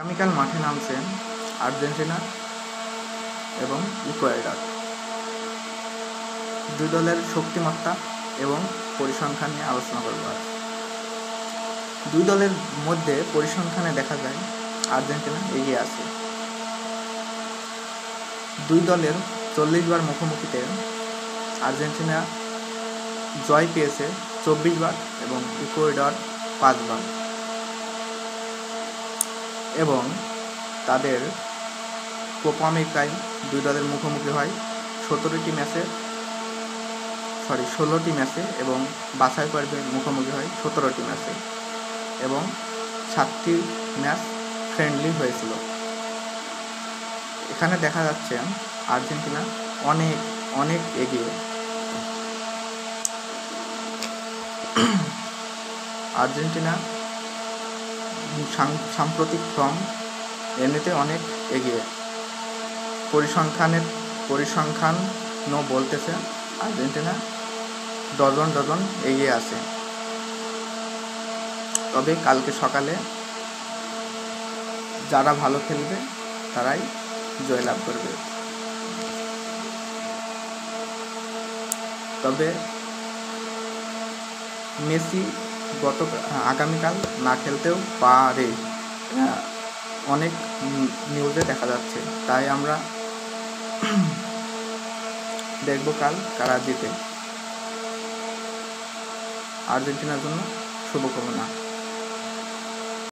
আগামীকাল মাঠে নামছে আর্জেন্টিনা এবং ইকুয়েডর। দুই দলের শক্তিমত্তা এবং পরিসংখ্যান নিয়ে আলোচনা করব। দুই দলের মধ্যে পরিসংখ্যানে দেখা যায় আর্জেন্টিনা এগিয়ে আছে। দুই দলের 40 বার মুখোমুখিতে আর্জেন্টিনা জয় পেয়েছে 24 বার এবং ইকুয়েডর 5 বার, এবং তাদের কোপা আমেরিকায় দুই দলের মুখোমুখি হয় 16টি ম্যাচে এবং বাছাই পর্বে মুখোমুখি হয় 17টি ম্যাচে, এবং 7টি ম্যাচ ফ্রেন্ডলি হয়েছিল। এখানে দেখা যাচ্ছে আর্জেন্টিনা অনেক অনেক এগিয়ে। আর্জেন্টিনা সাম্প্রতিক ফর্ম এমনিতে অনেক এগিয়ে। পরিসংখ্যান বলতেছে আর্জেন্টিনা ডজন এগিয়ে আছে। তবে কালকে সকালে যারা ভালো খেলবে তারাই জয়লাভ করবে। তবে মেসি আগামীকাল না খেলতেও পারে, অনেক নিউজে দেখা যাচ্ছে। তাই আমরা দেখব কাল কারা জিতে। আর্জেন্টিনার জন্য শুভকামনা।